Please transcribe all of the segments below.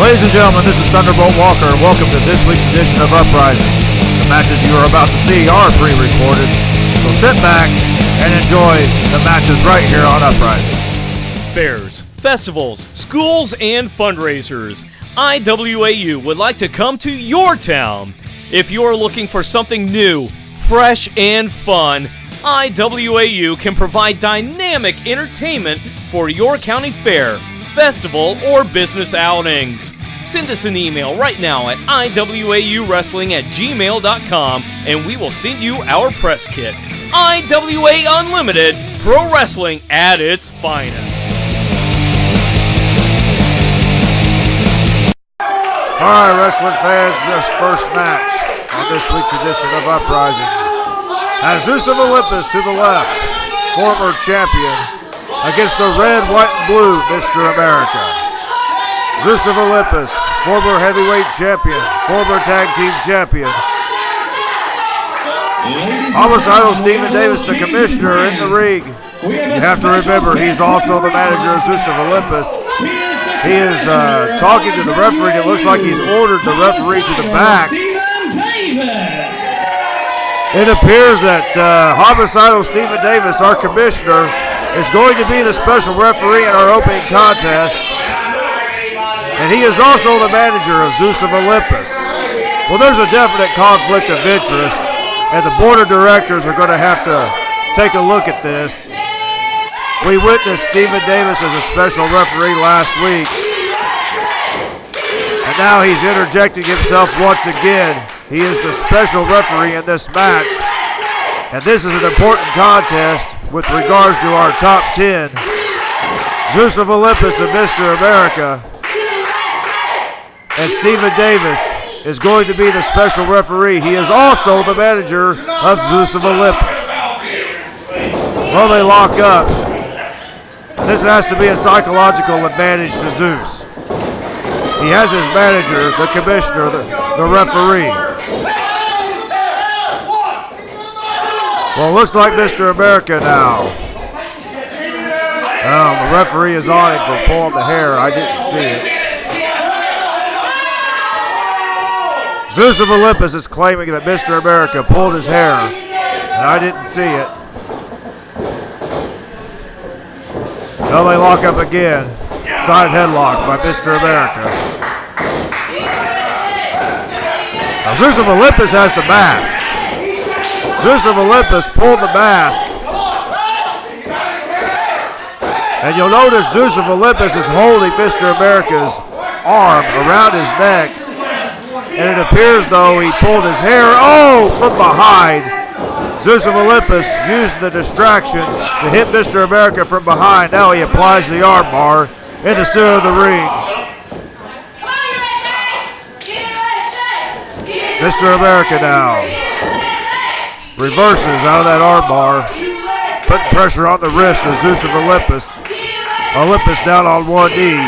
Ladies and gentlemen, this is Thunderbolt Walker, and welcome to this week's edition of Uprising. The matches you are about to see are pre-recorded, so sit back and enjoy the matches right here on Uprising. Fairs, festivals, schools, and fundraisers. IWAU would like to come to your town. If you're looking for something new, fresh, and fun, IWAU can provide dynamic entertainment for your county fair, festival, or business outings. Send us an email right now at iwauwrestling@gmail.com and we will send you our press kit. IWA Unlimited, pro wrestling at its finest. Alright, wrestling fans, this first match on this week's edition of Uprising has Zeus of Olympus to the left, former champion, against the red, white, and blue Mr. America. Zeus of Olympus, former heavyweight champion, former tag team champion. Homicidal Stephen Davis, the commissioner, in the ring. You have to remember, he's also the manager of Zeus of Olympus. He is talking to the referee. It looks like he's ordered the referee to the back. It appears that Homicidal Stephen Davis, our commissioner, is going to be the special referee in our opening contest. And he is also the manager of Zeus of Olympus. Well, there's a definite conflict of interest, and the board of directors are going to have to take a look at this. We witnessed Stephen Davis as a special referee last week, and now he's interjecting himself once again. He is the special referee in this match, and this is an important contest with regards to our top 10. Zeus of Olympus and Mr. America, and Stephen Davis is going to be the special referee. He is also the manager of Zeus of Olympus. Well, they lock up. This has to be a psychological advantage to Zeus. He has his manager, the commissioner, the referee. Well, it looks like Mr. America now. Oh, the referee is on him for pulling the hair. I didn't see it. Zeus of Olympus is claiming that Mr. America pulled his hair, and I didn't see it. Well, they lock up again. Side headlock by Mr. America. Now, Zeus of Olympus has the mask. Zeus of Olympus pulled the mask. And you'll notice Zeus of Olympus is holding Mr. America's arm around his neck. And it appears though he pulled his hair, from behind. Zeus of Olympus used the distraction to hit Mr. America from behind. Now he applies the arm bar in the center of the ring. Mr. America now reverses out of that arm bar, putting pressure on the wrist of Zeus of Olympus. Olympus down on one knee.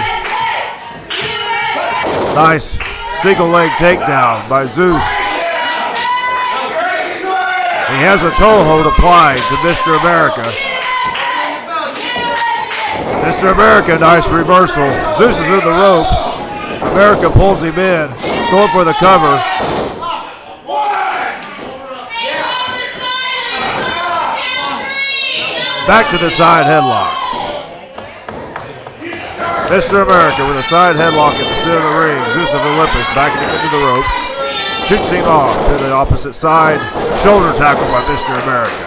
Nice single leg takedown by Zeus. He has a toe hold applied to Mr. America. Mr. America, nice reversal. Zeus is in the ropes. America pulls him in, going for the cover. Back to the side headlock. Mr. America with a side headlock at the center of the ring. Zeus of Olympus backing him into the ropes. Shoots him off to the opposite side. Shoulder tackle by Mr. America.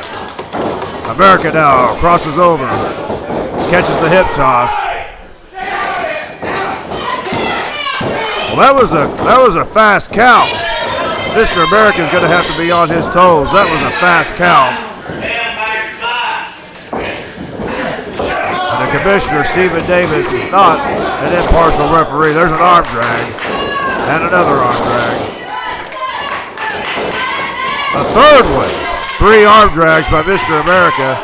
America now crosses over. Catches the hip toss. Well, that was a fast count. Mr. America's going to have to be on his toes. That was a fast count. The commissioner, Stephen Davis, is not an impartial referee. There's an arm drag and another arm drag. A third one. 3 arm drags by Mr. America.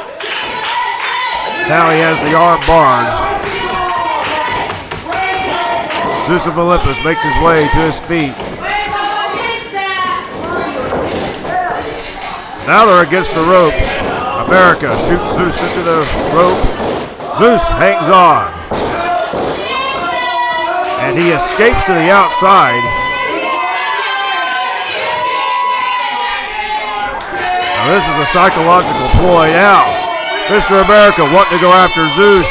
Now he has the arm barred. Zeus of Olympus makes his way to his feet. Now they're against the ropes. America shoots Zeus into the rope. Zeus hangs on. And And he escapes to the outside. Now this is a psychological ploy. Now, Mr. America wanting to go after Zeus.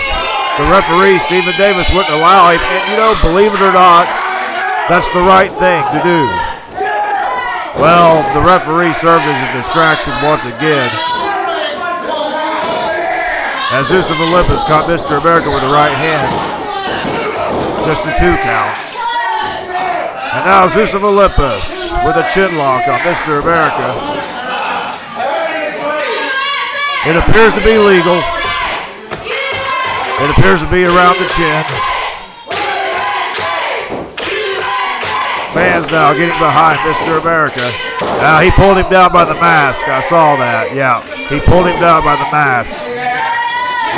The referee, Stephen Davis, wouldn't allow him. And you know, believe it or not, that's the right thing to do. Well, the referee served as a distraction once again. As Zeus of Olympus caught Mr. America with the right hand. Just a 2 count. And now Zeus of Olympus with a chin lock on Mr. America. It appears to be legal. It appears to be around the chin. Fans now getting behind Mr. America. Now he pulled him down by the mask. I saw that. Yeah, he pulled him down by the mask.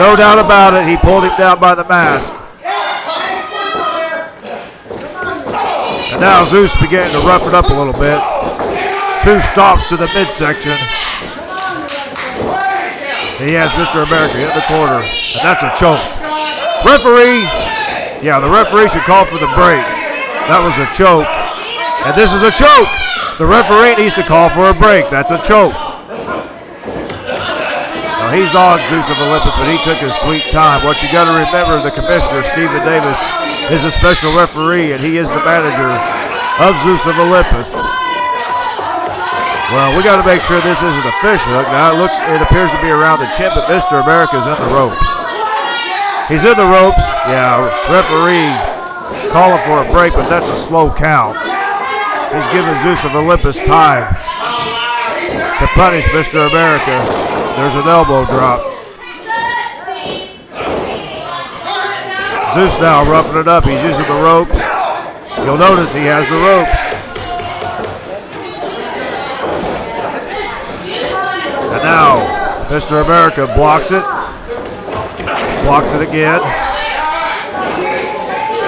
No doubt about it, he pulled him down by the mask. And now Zeus began to rough it up a little bit. 2 stops to the midsection. He has Mr. America in the corner, and that's a choke. Referee, yeah, the referee should call for the break. That was a choke, and this is a choke. The referee needs to call for a break. That's a choke. Now he's on Zeus of Olympus, but he took his sweet time. What you got to remember, the commissioner, Stephen Davis, is a special referee, and he is the manager of Zeus of Olympus. Well, we got to make sure this isn't a fish hook. Now it appears to be around the chin, but Mr. America's in the ropes. He's in the ropes. Yeah, referee calling for a break, but that's a slow count. He's giving Zeus of Olympus time to punish Mr. America. There's an elbow drop. Zeus now roughing it up. He's using the ropes. You'll notice he has the ropes. And now, Mr. America blocks it. Blocks it again.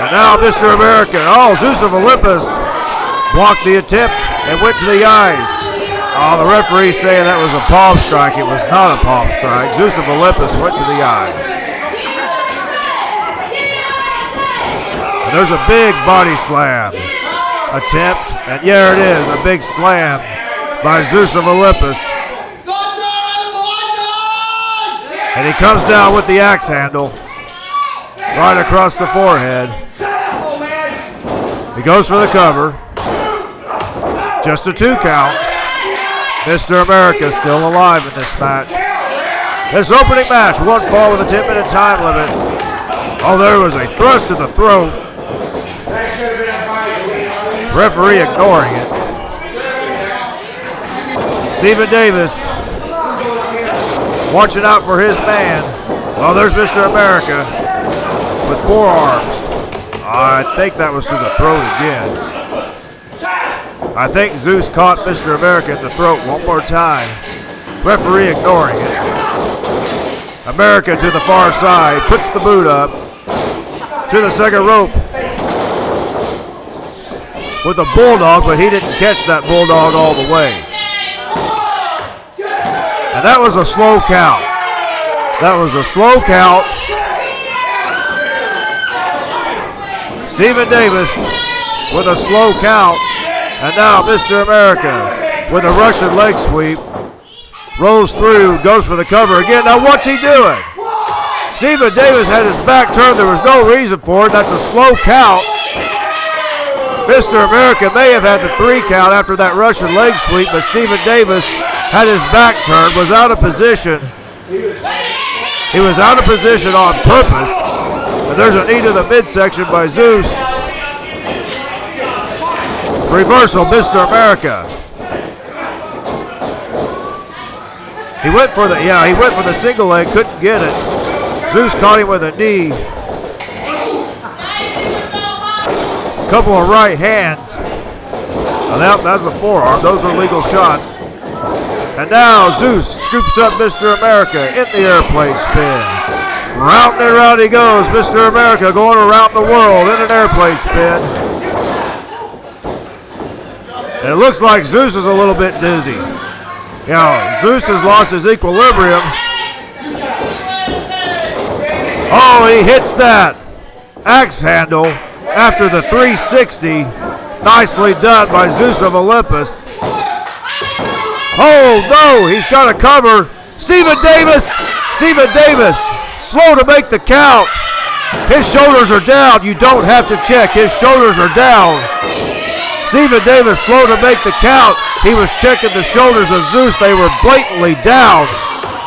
And now Mr. America, Zeus of Olympus blocked the attempt and went to the eyes. Oh, the referee saying that was a palm strike. It was not a palm strike. Zeus of Olympus went to the eyes. And there's a big body slam attempt. And yeah, it is, a big slam by Zeus of Olympus. And he comes down with the axe handle right across the forehead. He goes for the cover. Just a 2 count. Mr. America still alive in this match. This opening match, 1 fall with a 10-minute time limit. Oh, there was a thrust to the throat. Referee ignoring it. Stephen Davis watching out for his man. Oh, there's Mr. America with forearms. I think that was to the throat again. I think Zeus caught Mr. America in the throat one more time. Referee ignoring it. America to the far side, puts the boot up to the second rope with a bulldog, but he didn't catch that bulldog all the way. And that was a slow count. That was a slow count. Stephen Davis with a slow count. And now Mr. America with a Russian leg sweep. Rolls through, goes for the cover again. Now what's he doing? Stephen Davis had his back turned. There was no reason for it. That's a slow count. Mr. America may have had the 3 count after that Russian leg sweep, but Stephen Davis had his back turned, was out of position. He was out of position on purpose. But there's a knee to the midsection by Zeus. Reversal, Mr. America. He went for the single leg, couldn't get it. Zeus caught him with a knee. A couple of right hands. Now that's a forearm. Those are legal shots. And now Zeus scoops up Mr. America in the airplane spin. Round and round he goes. Mr. America going around the world in an airplane spin. And it looks like Zeus is a little bit dizzy. Zeus has lost his equilibrium. Oh, he hits that axe handle after the 360. Nicely done by Zeus of Olympus. Oh no, he's got a cover. Stephen Davis, slow to make the count. His shoulders are down. You don't have to check. His shoulders are down. Stephen Davis slow to make the count. He was checking the shoulders of Zeus. They were blatantly down.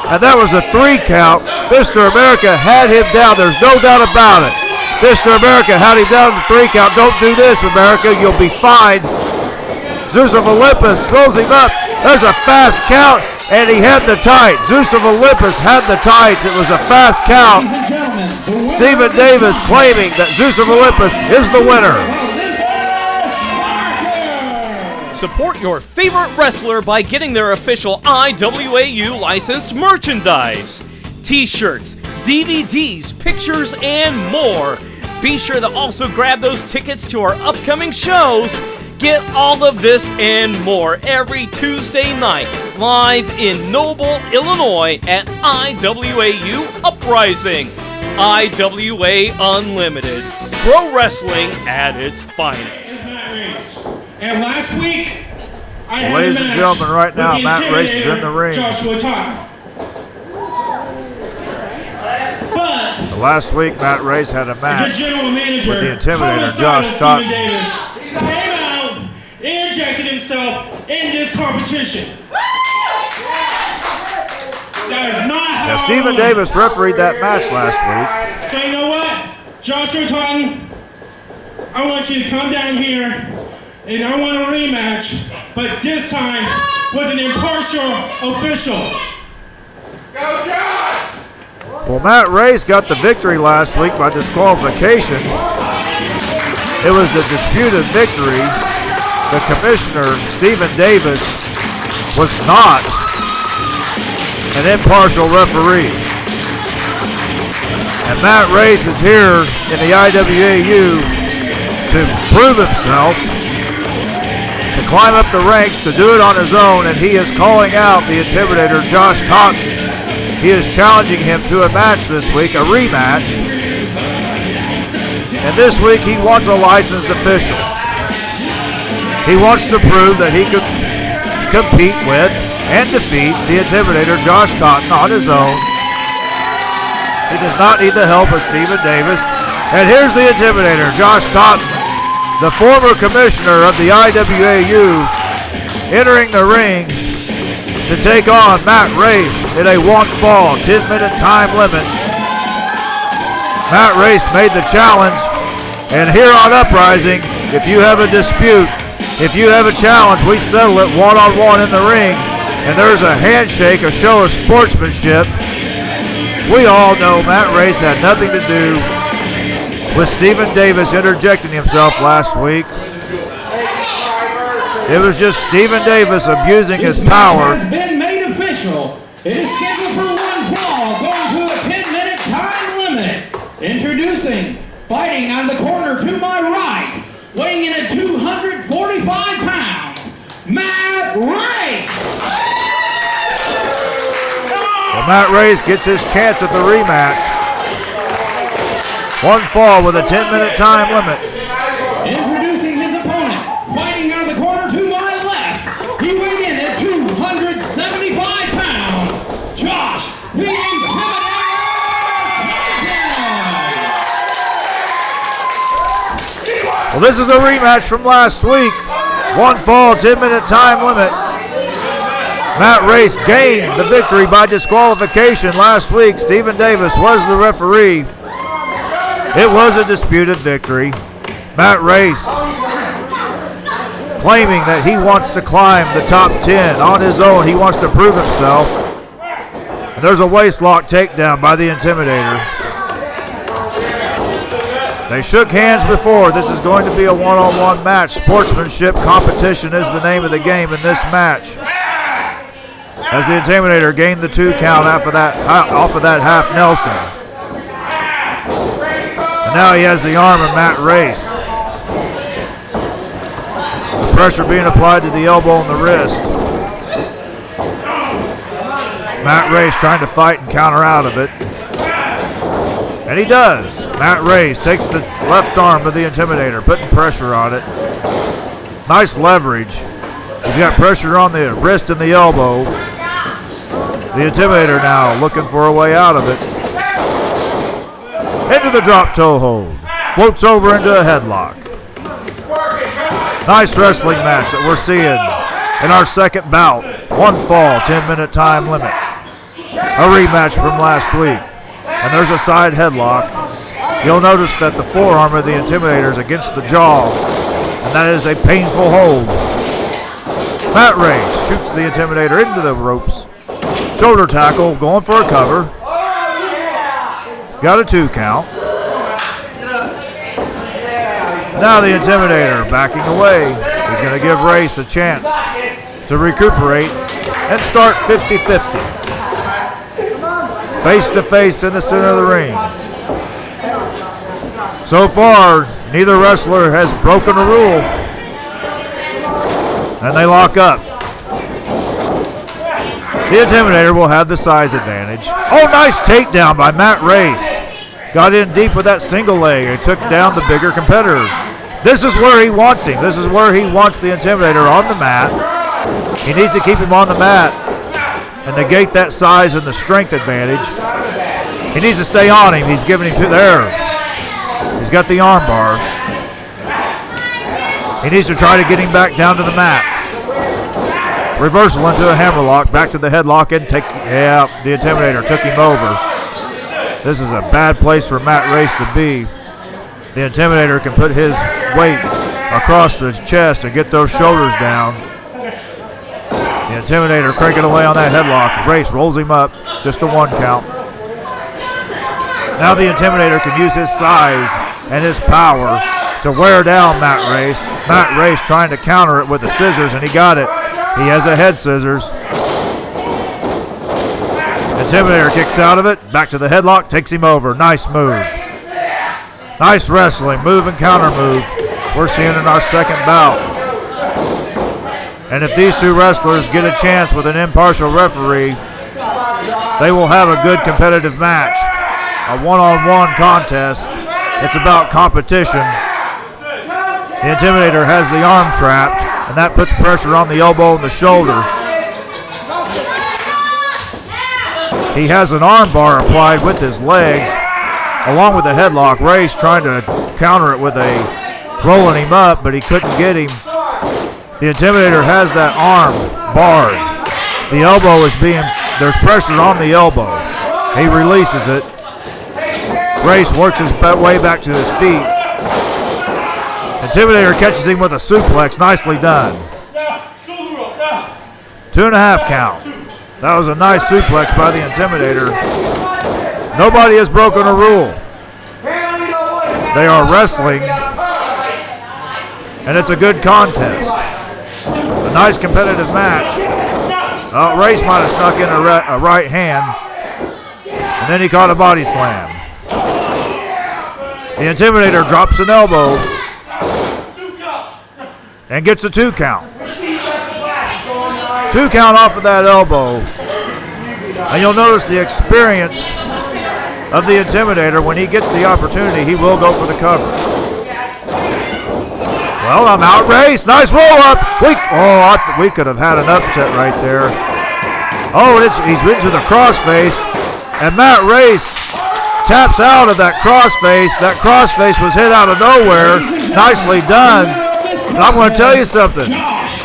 And that was a 3 count. Mr. America had him down. There's no doubt about it. Mr. America had him down to 3 count. Don't do this, America. You'll be fined. Zeus of Olympus throws him up. There's a fast count, and he had the tights. Zeus of Olympus had the tights. It was a fast count. Stephen Davis claiming that Zeus of Olympus is the winner. Support your favorite wrestler by getting their official IWAU licensed merchandise. T-shirts, DVDs, pictures, and more. Be sure to also grab those tickets to our upcoming shows. Get all of this and more every Tuesday night live in Noble, Illinois at IWAU Uprising. IWA Unlimited. Pro wrestling at its finest. And last week, I had Ladies a match and gentlemen, right now, with the Matt Race is in the ring. Joshua Totten. But Last week, Matt Race had a the match general manager, with the Intimidator, homicidal Josh Stephen Totten. Davis, came out and injected himself in this competition. That is not how I Stephen want it. Davis refereed that match last week. So you know what? Joshua Totten, I want you to come down here and I want a rematch, but this time with an impartial official. Go Josh! Well, Matt Race got the victory last week by disqualification. It was the disputed victory. The commissioner, Stephen Davis, was not an impartial referee. And Matt Race is here in the IWAU to prove himself, to climb up the ranks, to do it on his own, and he is calling out the Intimidator, Josh Totten. He is challenging him to a match this week, a rematch. And this week he wants a licensed official. He wants to prove that he could compete with and defeat the Intimidator, Josh Totten, on his own. He does not need the help of Stephen Davis. And here's the Intimidator, Josh Totten, the former commissioner of the IWAU, entering the ring to take on Matt Race in a 1-fall, 10-minute time limit. Matt Race made the challenge, and here on Uprising, if you have a dispute, if you have a challenge, we settle it one-on-one in the ring, and there's a handshake, a show of sportsmanship. We all know Matt Race had nothing to do with Stephen Davis interjecting himself last week. It was just Stephen Davis abusing his power. This match has been made official. It is scheduled for 1 fall, going to a 10-minute time limit. Introducing, fighting on the corner to my right, weighing in at 245 pounds, Matt Race. Well, Matt Race gets his chance at the rematch. 1 fall with a 10-minute time limit. Introducing his opponent, fighting out of the corner to my left. He weighed in at 275 pounds, Josh the Intimidator Totten. Well, this is a rematch from last week. 1 fall, 10-minute time limit. Matt Race gained the victory by disqualification last week. Stephen Davis was the referee. It was a disputed victory. Matt Race claiming that he wants to climb the top 10 on his own. He wants to prove himself. And there's a waistlock takedown by the Intimidator. They shook hands before. This is going to be a one-on-one match. Sportsmanship competition is the name of the game in this match. As the Intimidator gained the 2 count off of that half Nelson. And now he has the arm of Matt Race. The pressure being applied to the elbow and the wrist. Matt Race trying to fight and counter out of it. And he does. Matt Race takes the left arm of the Intimidator, putting pressure on it. Nice leverage. He's got pressure on the wrist and the elbow. The Intimidator now looking for a way out of it. Into the drop toe hold. Floats over into a headlock. Nice wrestling match that we're seeing in our second bout. One fall, 10-minute time limit. A rematch from last week. And there's a side headlock. You'll notice that the forearm of the Intimidator is against the jaw, and that is a painful hold. Matt Race shoots the Intimidator into the ropes. Shoulder tackle, going for a cover. Got a 2 count. Now the Intimidator backing away. He's going to give Race a chance to recuperate and start 50-50. Face to face in the center of the ring. So far, neither wrestler has broken a rule. And they lock up. The Intimidator will have the size advantage. Oh, nice takedown by Matt Race. Got in deep with that single leg and took down the bigger competitor. This is where he wants him. This is where he wants the Intimidator on the mat. He needs to keep him on the mat and negate that size and the strength advantage. He needs to stay on him. He's giving him to there. He's got the arm bar. He needs to try to get him back down to the mat. Reversal into a hammerlock, back to the headlock, and the Intimidator took him over. This is a bad place for Matt Race to be. The Intimidator can put his weight across the chest and get those shoulders down. The Intimidator cranking away on that headlock. Race rolls him up, just a 1 count. Now the Intimidator can use his size and his power to wear down Matt Race. Matt Race trying to counter it with the scissors, and he got it. He has a head scissors. Intimidator kicks out of it. Back to the headlock, takes him over. Nice move. Nice wrestling, move and counter move. We're seeing in our second bout. And if these two wrestlers get a chance with an impartial referee, they will have a good competitive match. A one-on-one contest. It's about competition. The Intimidator has the arm trapped, and that puts pressure on the elbow and the shoulder. He has an arm bar applied with his legs, along with the headlock. Race trying to counter it with a rolling him up, but he couldn't get him. The Intimidator has that arm barred. The elbow is there's pressure on the elbow. He releases it. Race works his way back to his feet. Intimidator catches him with a suplex. Nicely done. 2.5 count. That was a nice suplex by the Intimidator. Nobody has broken a rule. They are wrestling, and it's a good contest. A nice competitive match. Race might have snuck in a right hand, and then he caught a body slam. The Intimidator drops an elbow and gets a 2 count. 2 count off of that elbow. And you'll notice the experience of the Intimidator. When he gets the opportunity, he will go for the cover. Well, I'm out Race. Nice roll up. We could have had an upset right there. Oh, he's into the crossface. And Matt Race taps out of that crossface. That crossface was hit out of nowhere. Nicely done. And I'm going to tell you something.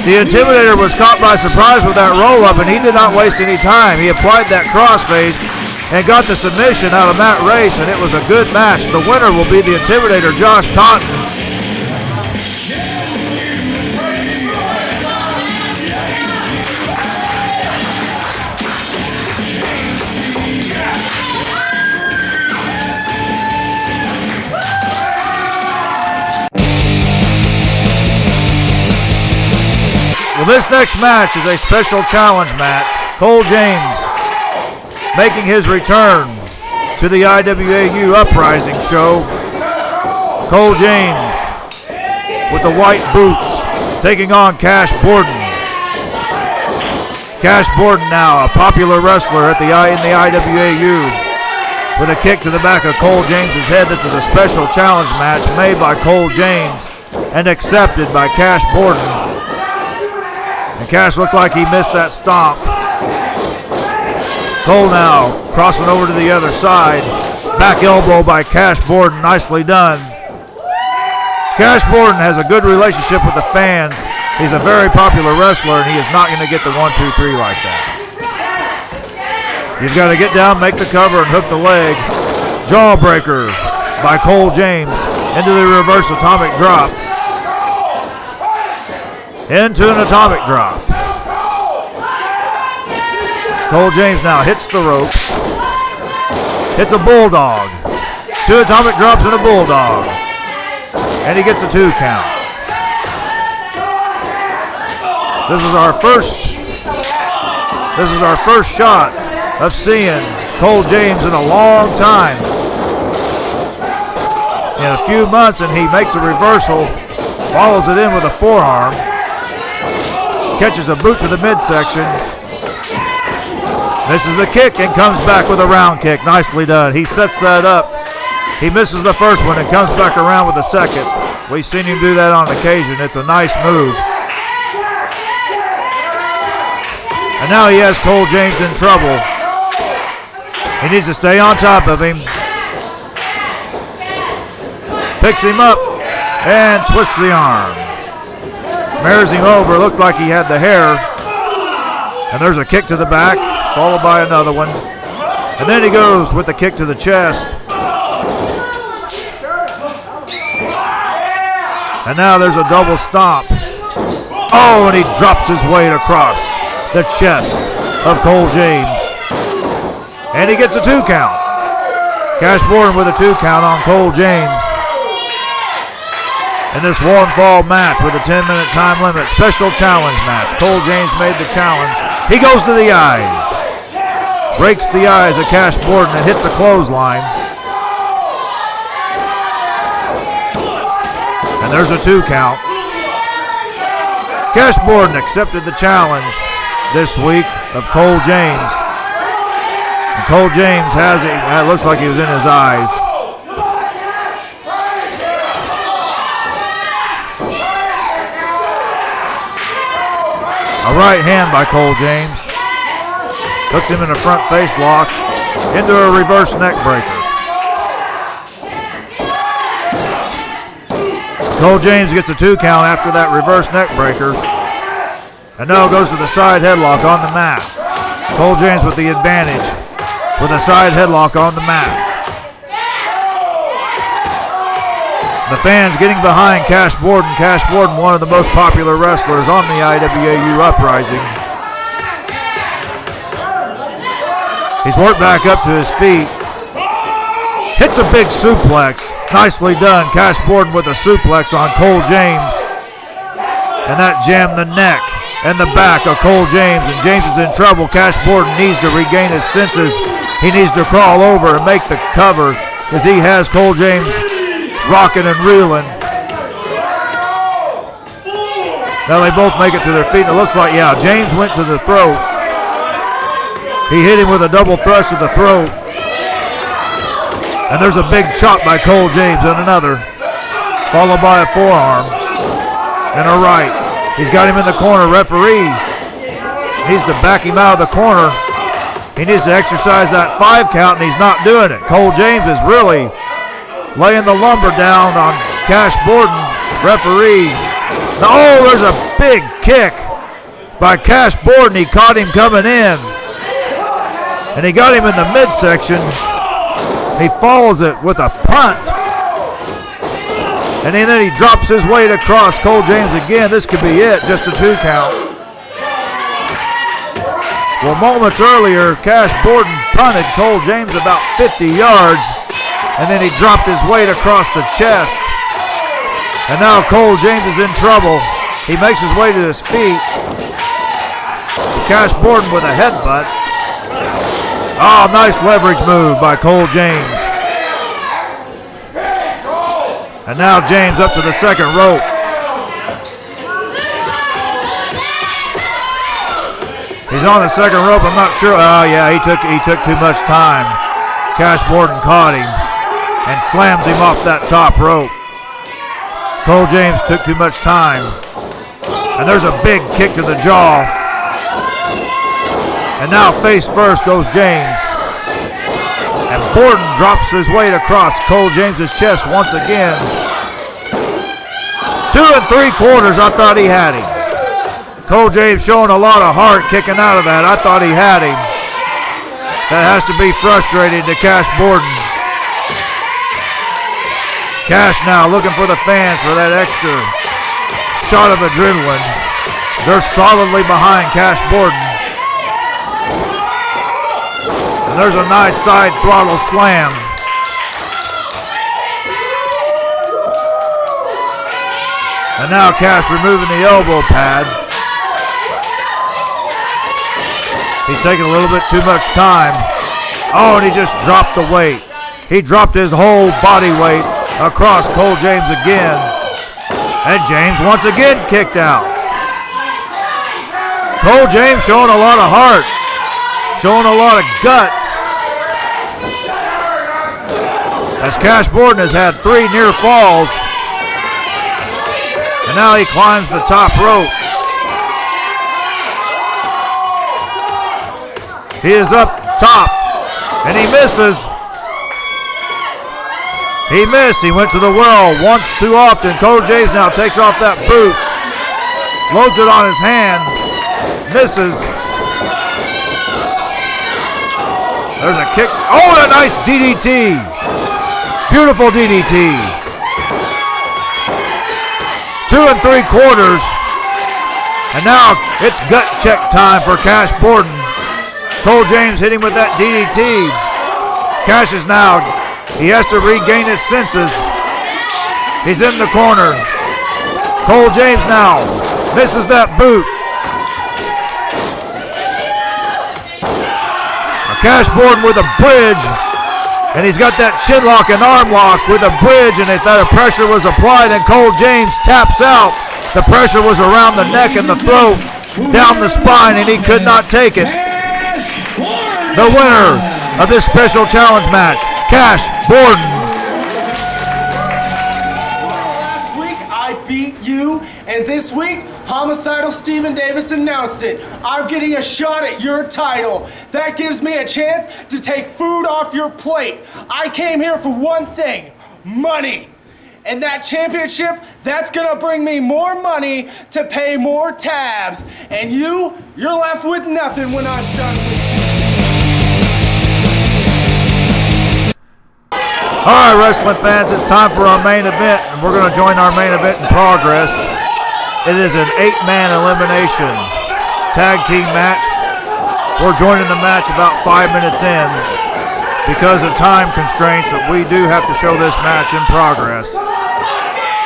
The Intimidator was caught by surprise with that roll-up, and he did not waste any time. He applied that crossface and got the submission out of Matt Race, and it was a good match. The winner will be the Intimidator, Josh Taunton. Well, this next match is a special challenge match. Cole James making his return to the IWAU Uprising show. Cole James with the white boots taking on Cash Borden. Cash Borden now a popular wrestler in the IWAU. with a kick to the back of Cole James's head. This is a special challenge match made by Cole James and accepted by Cash Borden. And Cash looked like he missed that stomp. Cole now crossing over to the other side. Back elbow by Cash Borden, nicely done. Cash Borden has a good relationship with the fans. He's a very popular wrestler, and he is not going to get the 1, 2, 3 like that. You've got to get down, make the cover, and hook the leg. Jawbreaker by Cole James into the reverse atomic drop. Into an atomic drop. Cole James now hits the ropes. Hits a bulldog. 2 atomic drops and a bulldog. And he gets a 2 count. This is our first shot of seeing Cole James in a long time. In a few months, and he makes a reversal, follows it in with a forearm, catches a boot to the midsection, misses the kick and comes back with a round kick. Nicely done. He sets that up. He misses the first one and comes back around with the second. We've seen him do that on occasion. It's a nice move. And now he has Cole James in trouble. He needs to stay on top of him. Picks him up and twists the arm. Mirrors him over. Looked like he had the hair. And there's a kick to the back, followed by another one. And then he goes with the kick to the chest. And now there's a double stomp. Oh, and he drops his weight across the chest of Cole James. And he gets a 2 count. Cash Borden with a 2 count on Cole James. In this one fall match with a 10-minute time limit, special challenge match. Cole James made the challenge. He goes to the eyes. Breaks the eyes of Cash Borden and hits a clothesline. And there's a 2 count. Cash Borden accepted the challenge this week of Cole James. And Cole James has it. It looks like he was in his eyes. A right hand by Cole James. Hooks him in a front face lock into a reverse neck breaker. Cole James gets a 2 count after that reverse neck breaker. And now goes to the side headlock on the mat. Cole James with the advantage with a side headlock on the mat. The fans getting behind Cash Borden. Cash Borden, one of the most popular wrestlers on the IWAU Uprising. He's worked back up to his feet. Hits a big suplex. Nicely done. Cash Borden with a suplex on Cole James. And that jammed the neck and the back of Cole James. And James is in trouble. Cash Borden needs to regain his senses. He needs to crawl over and make the cover because he has Cole James rocking and reeling. Now they both make it to their feet. And it looks like, yeah, James went to the throat. He hit him with a double thrust to the throat. And there's a big chop by Cole James and another, followed by a forearm and a right. He's got him in the corner. Referee needs to back him out of the corner. He needs to exercise that 5 count, and he's not doing it. Cole James is really laying the lumber down on Cash Borden. Referee. Oh, there's a big kick by Cash Borden. He caught him coming in, and he got him in the midsection. He follows it with a punt. And then he drops his weight across Cole James again. This could be it, just a 2 count. Well, moments earlier, Cash Borden punted Cole James about 50 yards. And then he dropped his weight across the chest. And now Cole James is in trouble. He makes his way to his feet. Cash Borden with a headbutt. Oh, nice leverage move by Cole James. And now James up to the second rope. He's on the second rope. I'm not sure. Oh, yeah, he took too much time. Cash Borden caught him and slams him off that top rope. Cole James took too much time. And there's a big kick to the jaw. And now face first goes James. And Borden drops his weight across Cole James's chest once again. 2 3/4, I thought he had him. Cole James showing a lot of heart kicking out of that. I thought he had him. That has to be frustrating to Cash Borden. Cash now looking for the fans for that extra shot of adrenaline. They're solidly behind Cash Borden. And there's a nice side throttle slam. And now Cash removing the elbow pad. He's taking a little bit too much time. Oh, and he just dropped the weight. He dropped his whole body weight across Cole James again. And James once again kicked out. Cole James showing a lot of heart, showing a lot of guts. As Cash Borden has had 3 near falls. And now he climbs the top rope. He is up top, and he misses. He missed. He went to the well once too often. Cole James now takes off that boot, loads it on his hand, misses. There's a kick. Oh, a nice DDT. Beautiful DDT. 2 3/4. And now it's gut check time for Cash Borden. Cole James hitting with that DDT. Cash is now, he has to regain his senses. He's in the corner. Cole James now misses that boot. Cash Borden with a bridge, and he's got that chin lock and arm lock with a bridge, and if that pressure was applied and Cole James taps out, the pressure was around the neck and the throat, down the spine, and he could not take it. The winner of this special challenge match, Cash Borden. Last week I beat you, and this week Homicidal Stephen Davis announced it. I'm getting a shot at your title. That gives me a chance to take food off your plate. I came here for one thing, money. And that championship, that's gonna bring me more money to pay more tabs. And you're left with nothing when I'm done with you. All right, wrestling fans, it's time for our main event, and we're going to join our main event in progress. It is an 8-man elimination tag team match. We're joining the match about 5 minutes in because of time constraints that we do have to show this match in progress.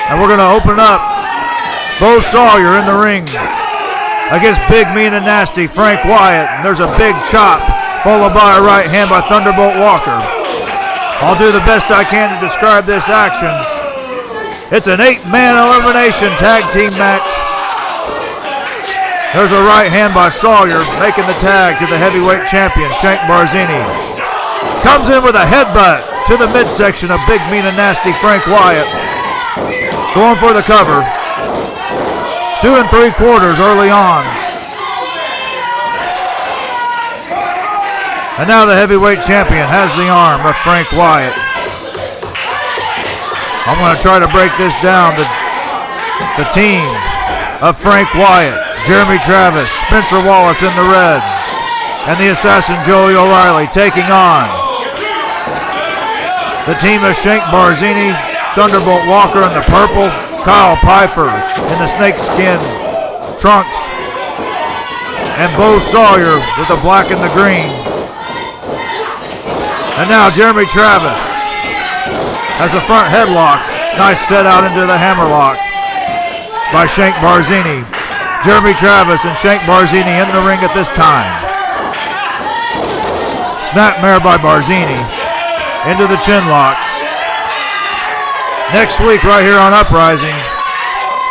And we're going to open up Bo Sawyer in the ring against Big, Mean, and Nasty Frank Wyatt. And there's a big chop followed by a right hand by Thunderbolt Walker. I'll do the best I can to describe this action. It's an 8-man elimination tag team match. There's a right hand by Sawyer making the tag to the heavyweight champion, Shank Barzini. Comes in with a headbutt to the midsection of Big, Mean, and Nasty Frank Wyatt. Going for the cover. 2 3/4 early on. And now the heavyweight champion has the arm of Frank Wyatt. I'm going to try to break this down. The team of Frank Wyatt, Jeremy Travis, Spencer Wallace in the red, and the assassin Joey O'Reilly taking on the team of Shank Barzini, Thunderbolt Walker in the purple, Kyle Piper in the snakeskin trunks, and Bo Sawyer with the black and the green. And now Jeremy Travis has a front headlock. Nice set out into the hammerlock by Shank Barzini. Jeremy Travis and Shank Barzini in the ring at this time. Snapmare by Barzini into the chin lock. Next week right here on Uprising,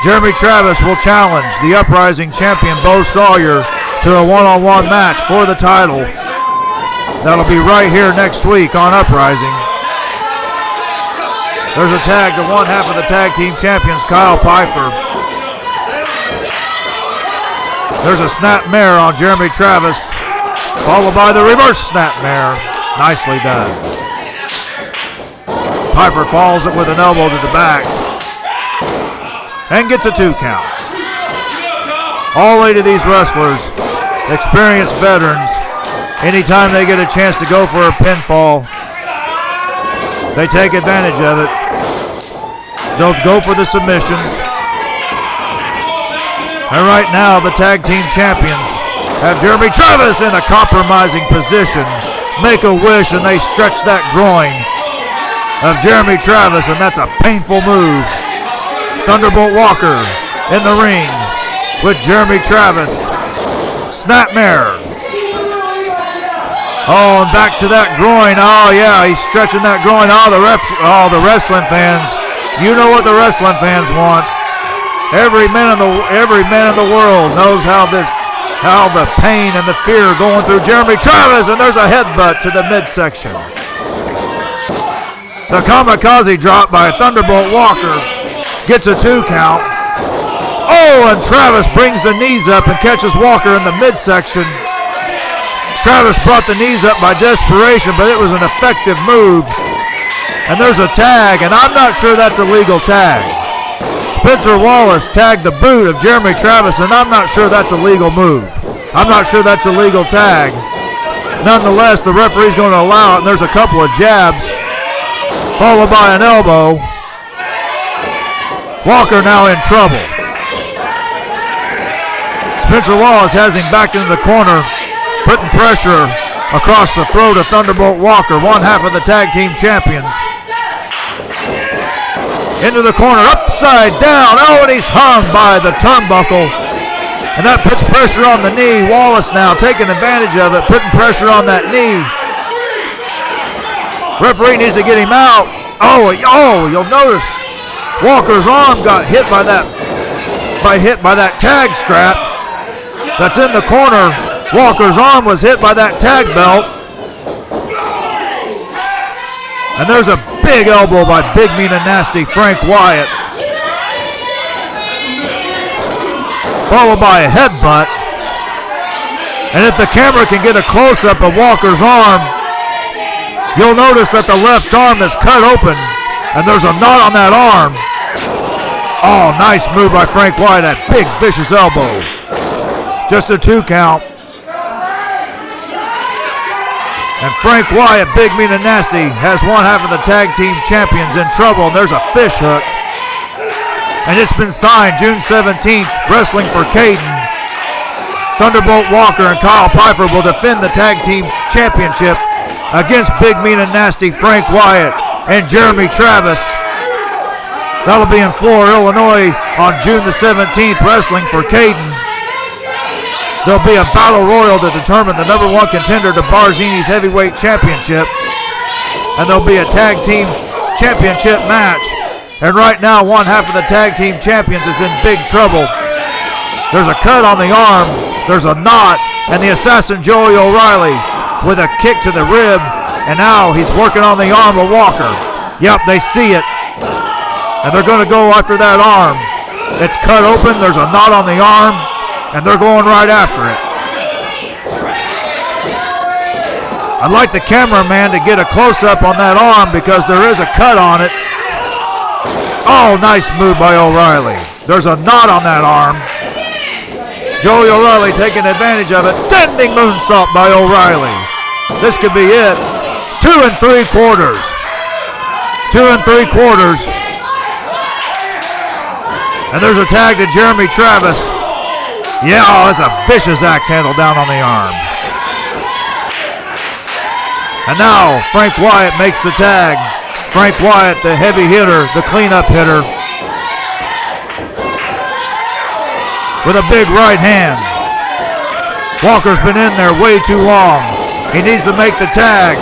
Jeremy Travis will challenge the Uprising champion Bo Sawyer to a one-on-one match for the title. That'll be right here next week on Uprising. There's a tag to one half of the tag team champions, Kyle Pfeiffer. There's a snap mare on Jeremy Travis, followed by the reverse snap mare. Nicely done. Pfeiffer falls it with an elbow to the back and gets a 2 count. All 8 of these wrestlers, experienced veterans, anytime they get a chance to go for a pinfall, they take advantage of it. They'll go for the submissions. And right now, the tag team champions have Jeremy Travis in a compromising position. Make a wish, and they stretch that groin of Jeremy Travis, and that's a painful move. Thunderbolt Walker in the ring with Jeremy Travis. Snapmare. Oh, and back to that groin. Oh, yeah, he's stretching that groin. Oh, the wrestling fans. You know what the wrestling fans want. Every man in the world knows how the pain and the fear going through Jeremy Travis, and there's a headbutt to the midsection. The kamikaze drop by Thunderbolt Walker gets a 2 count. Oh, and Travis brings the knees up and catches Walker in the midsection. Travis brought the knees up by desperation, but it was an effective move. And there's a tag, and I'm not sure that's a legal tag. Spencer Wallace tagged the boot of Jeremy Travis, and I'm not sure that's a legal move. I'm not sure that's a legal tag. Nonetheless, the referee's going to allow it, and there's a couple of jabs, followed by an elbow. Walker now in trouble. Spencer Wallace has him backed into the corner, putting pressure across the throat of Thunderbolt Walker, one half of the tag team champions. Into the corner, upside down. Oh, and he's hung by the turnbuckle. And that puts pressure on the knee. Wallace now taking advantage of it, putting pressure on that knee. Referee needs to get him out. Oh, you'll notice Walker's arm got hit by that tag strap that's in the corner. Walker's arm was hit by that tag belt. And there's a big elbow by Big Mean and Nasty Frank Wyatt, followed by a headbutt. And if the camera can get a close-up of Walker's arm, you'll notice that the left arm is cut open, and there's a knot on that arm. Oh, nice move by Frank Wyatt, that big vicious elbow. Just a 2 count. And Frank Wyatt, Big Mean and Nasty, has one half of the tag team champions in trouble, and there's a fish hook. And it's been signed June 17th, wrestling for Caden. Thunderbolt Walker and Kyle Pfeiffer will defend the tag team championship against Big Mean and Nasty Frank Wyatt and Jeremy Travis. That'll be in Florida, Illinois on June the 17th, wrestling for Caden. There'll be a battle royal to determine the number 1 contender to Barzini's heavyweight championship. And there'll be a tag team championship match. And right now, one half of the tag team champions is in big trouble. There's a cut on the arm. There's a knot. And the assassin, Joey O'Reilly, with a kick to the rib. And now he's working on the arm of Walker. Yep, they see it. And they're going to go after that arm. It's cut open. There's a knot on the arm. And they're going right after it. I'd like the cameraman to get a close-up on that arm because there is a cut on it. Oh, nice move by O'Reilly. There's a knot on that arm. Joey O'Reilly taking advantage of it. Standing moonsault by O'Reilly. This could be it. 2 3/4. 2 3/4. And there's a tag to Jeremy Travis. Yeah, that's a vicious axe handle down on the arm. And now Frank Wyatt makes the tag. Frank Wyatt, the heavy hitter, the cleanup hitter, with a big right hand. Walker's been in there way too long. He needs to make the tag.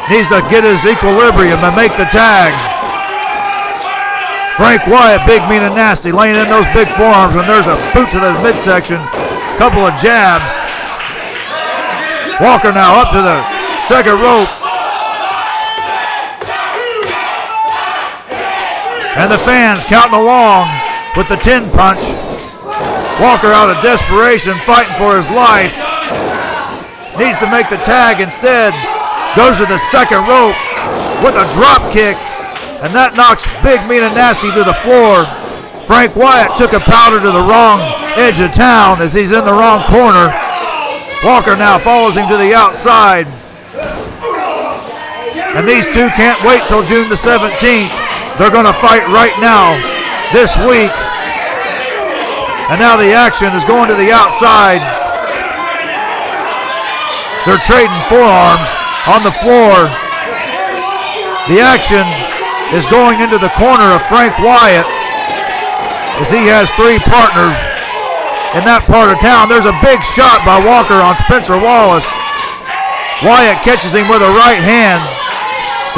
Needs to get his equilibrium and make the tag. Frank Wyatt, Big Mean and Nasty, laying in those big forearms, and there's a boot to the midsection, couple of jabs. Walker now up to the second rope. And the fans counting along with the 10 punch. Walker out of desperation, fighting for his life. Needs to make the tag instead. Goes to the second rope with a drop kick. And that knocks Big Mean and Nasty to the floor. Frank Wyatt took a powder to the wrong edge of town as he's in the wrong corner. Walker now follows him to the outside. And these two can't wait till June the 17th. They're going to fight right now, this week. And now the action is going to the outside. They're trading forearms on the floor. The action is going into the corner of Frank Wyatt as he has 3 partners in that part of town. There's a big shot by Walker on Spencer Wallace. Wyatt catches him with a right hand.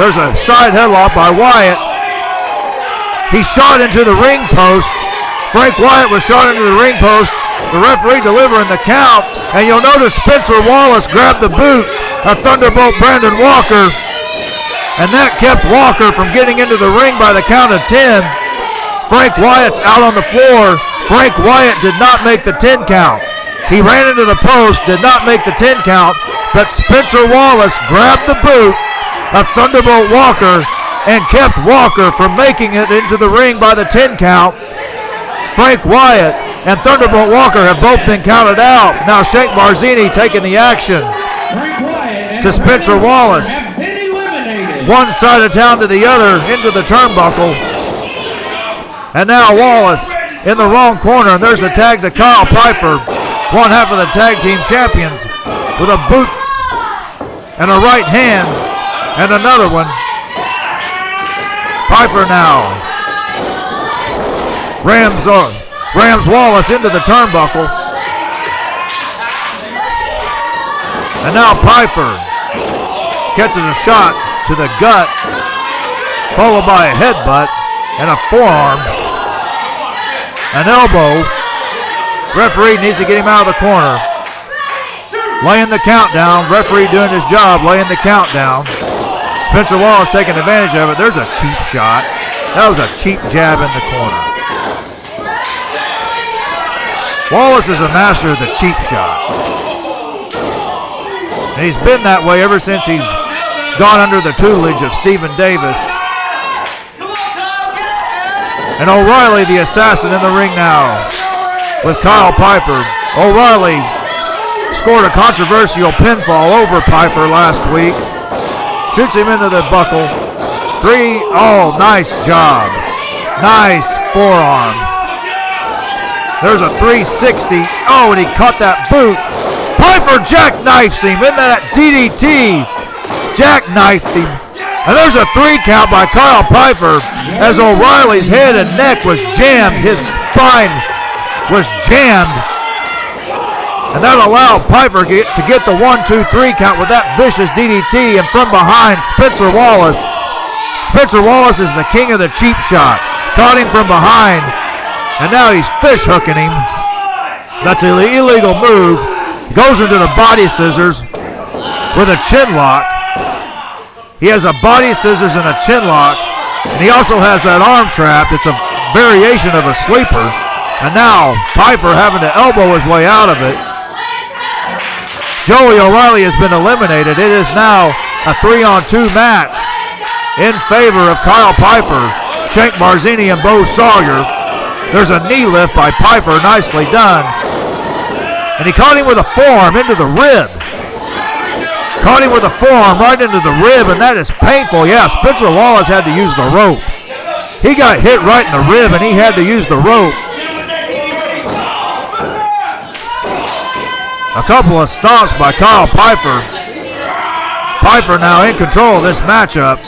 There's a side headlock by Wyatt. He shot into the ring post. Frank Wyatt was shot into the ring post. The referee delivering the count. And you'll notice Spencer Wallace grabbed the boot of Thunderbolt Brandon Walker. And that kept Walker from getting into the ring by the count of 10. Frank Wyatt's out on the floor. Frank Wyatt did not make the 10 count. He ran into the post, did not make the 10 count, but Spencer Wallace grabbed the boot of Thunderbolt Walker and kept Walker from making it into the ring by the 10 count. Frank Wyatt and Thunderbolt Walker have both been counted out. Now Shank Marzini taking the action to Spencer Wallace. One side of town to the other into the turnbuckle. And now Wallace in the wrong corner. And there's the tag to Kyle Piper, one half of the tag team champions, with a boot and a right hand and another one. Piper now rams Wallace into the turnbuckle. And now Piper catches a shot to the gut, followed by a headbutt and a forearm, an elbow. Referee needs to get him out of the corner. Laying the countdown. Referee doing his job, laying the countdown. Spencer Wallace taking advantage of it. There's a cheap shot. That was a cheap jab in the corner. Wallace is a master of the cheap shot. And he's been that way ever since he's gone under the tutelage of Stephen Davis. And O'Reilly, the assassin, in the ring now with Kyle Piper. O'Reilly scored a controversial pinfall over Piper last week. Shoots him into the buckle. Oh, nice job. Nice forearm. There's a 360. Oh, and he caught that boot. Piper jackknifes him in that DDT. Jackknifed him. And there's a 3 count by Kyle Piper as O'Reilly's head and neck was jammed. His spine was jammed. And that allowed Piper to get the 1-2-3 count with that vicious DDT. And from behind, Spencer Wallace. Spencer Wallace is the king of the cheap shot. Caught him from behind. And now he's fish hooking him. That's an illegal move. Goes into the body scissors with a chin lock. He has a body scissors and a chin lock, and he also has that arm trap. It's a variation of a sleeper. And now Piper having to elbow his way out of it. Joey O'Reilly has been eliminated. It is now a 3-on-2 match in favor of Kyle Piper, Shank Marzini, and Bo Sawyer. There's a knee lift by Piper, nicely done. And he caught him with a forearm into the rib. Caught him with a forearm right into the rib, and that is painful. Yeah, Spencer Wallace had to use the rope. He got hit right in the rib, and he had to use the rope. A couple of stomps by Kyle Piper. Piper now in control of this matchup.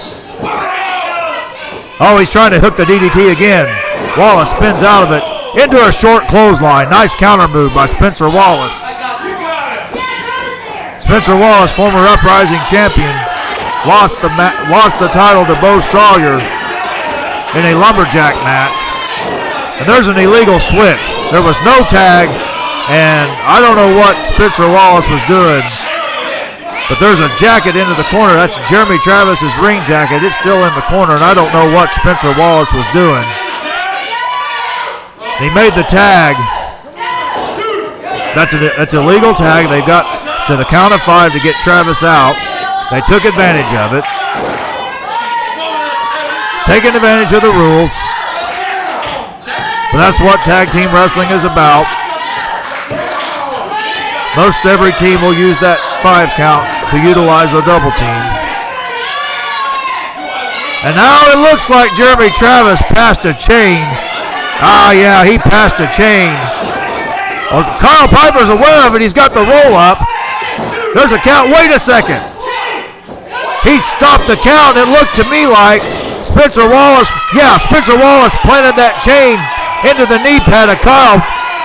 Oh, he's trying to hook the DDT again. Wallace spins out of it into a short clothesline. Nice counter move by Spencer Wallace. Spencer Wallace, former Uprising champion, lost the title to Bo Sawyer in a lumberjack match. And there's an illegal switch. There was no tag, and I don't know what Spencer Wallace was doing. But there's a jacket into the corner. That's Jeremy Travis's ring jacket. It's still in the corner, and I don't know what Spencer Wallace was doing. He made the tag. That's a legal tag. They got to the count of 5 to get Travis out. They took advantage of it. Taking advantage of the rules. But that's what tag team wrestling is about. Most every team will use that 5 count to utilize the double team. And now it looks like Jeremy Travis passed a chain. Ah, yeah, he passed a chain. Well, Kyle Piper's aware of it. He's got the roll up. There's a count. Wait a second. He stopped the count. It looked to me like Spencer Wallace planted that chain into the knee pad of Kyle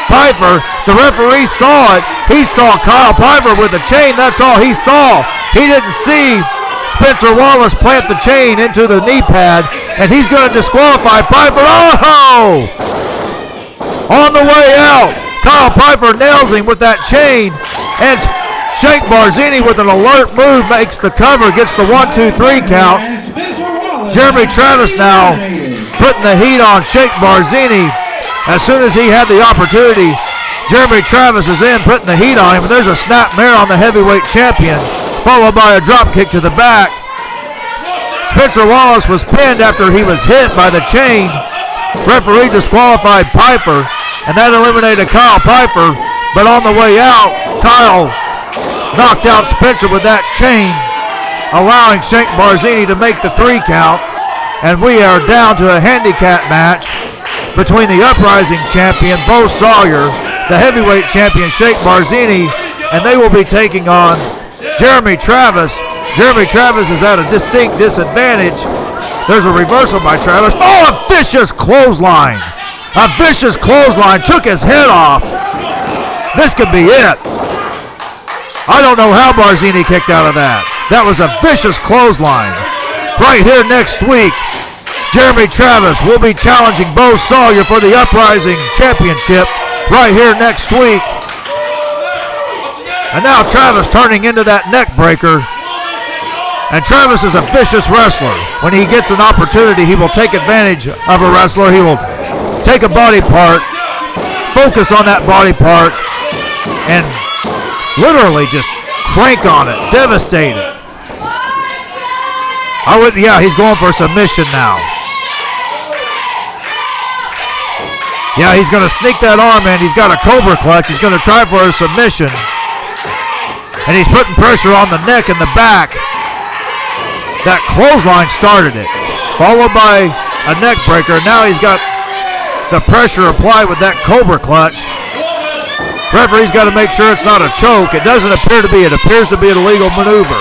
Piper. The referee saw it. He saw Kyle Piper with the chain. That's all he saw. He didn't see Spencer Wallace plant the chain into the knee pad, and he's going to disqualify Piper. Oh! On the way out, Kyle Piper nails him with that chain, and Shake Barzini with an alert move makes the cover, gets the 1-2-3 count. Jeremy Travis now putting the heat on Shake Barzini. As soon as he had the opportunity, Jeremy Travis is in, putting the heat on him, and there's a snap mare on the heavyweight champion, followed by a drop kick to the back. Spencer Wallace was pinned after he was hit by the chain. Referee disqualified Piper, and that eliminated Kyle Piper. But on the way out, Kyle knocked out Spencer with that chain, allowing Shake Barzini to make the 3 count. And we are down to a handicap match between the Uprising champion, Bo Sawyer, the heavyweight champion, Shake Barzini, and they will be taking on Jeremy Travis. Jeremy Travis is at a distinct disadvantage. There's a reversal by Travis. Oh, a vicious clothesline. A vicious clothesline took his head off. This could be it. I don't know how Barzini kicked out of that. That was a vicious clothesline. Right here next week, Jeremy Travis will be challenging Bo Sawyer for the Uprising Championship right here next week. And now Travis turning into that neck breaker. And Travis is a vicious wrestler. When he gets an opportunity, he will take advantage of a wrestler. He will take a body part, focus on that body part, and literally just crank on it, devastate it. He's going for a submission now. Yeah, he's going to sneak that arm in. He's got a cobra clutch. He's going to try for a submission. And he's putting pressure on the neck and the back. That clothesline started it, followed by a neck breaker. Now he's got the pressure applied with that cobra clutch. Referee's got to make sure it's not a choke. It doesn't appear to be. It appears to be an illegal maneuver.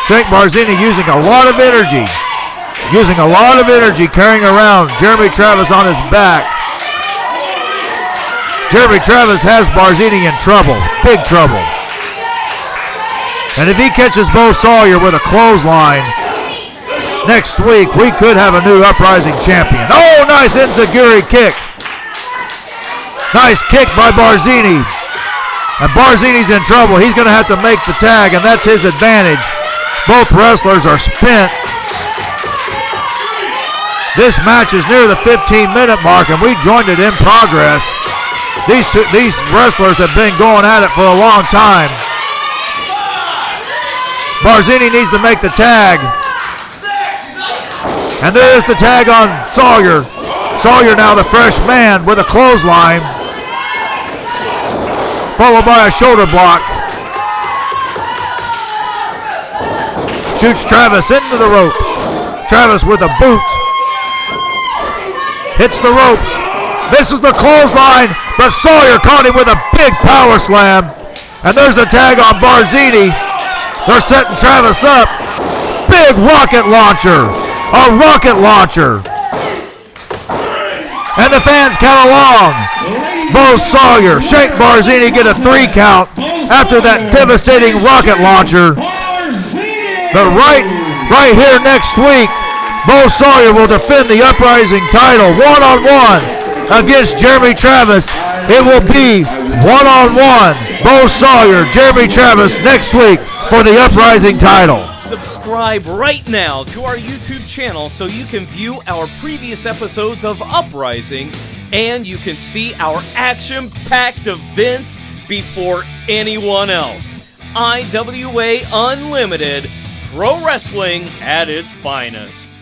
Shake Barzini using a lot of energy. Carrying around Jeremy Travis on his back. Jeremy Travis has Barzini in trouble, big trouble. And if he catches Bo Sawyer with a clothesline next week, we could have a new Uprising champion. Oh, nice enziguri kick. Nice kick by Barzini. And Barzini's in trouble. He's going to have to make the tag, and that's his advantage. Both wrestlers are spent. This match is near the 15-minute mark, and we joined it in progress. These wrestlers have been going at it for a long time. Barzini needs to make the tag. And there is the tag on Sawyer. Sawyer now the fresh man with a clothesline. Followed by a shoulder block. Shoots Travis into the ropes. Travis with a boot. Hits the ropes. Misses the clothesline, but Sawyer caught him with a big power slam. And there's the tag on Barzini. They're setting Travis up. Big rocket launcher. A rocket launcher. And the fans count along. Bo Sawyer, Shake Barzini get a 3 count after that devastating rocket launcher. But right here next week, Bo Sawyer will defend the Uprising title one-on-one against Jeremy Travis It will be one-on-one, Bo Sawyer, Jeremy Travis next week for the Uprising title. Subscribe right now to our YouTube channel so you can view our previous episodes of Uprising, and you can see our action-packed events before anyone else. IWA Unlimited, pro wrestling at its finest.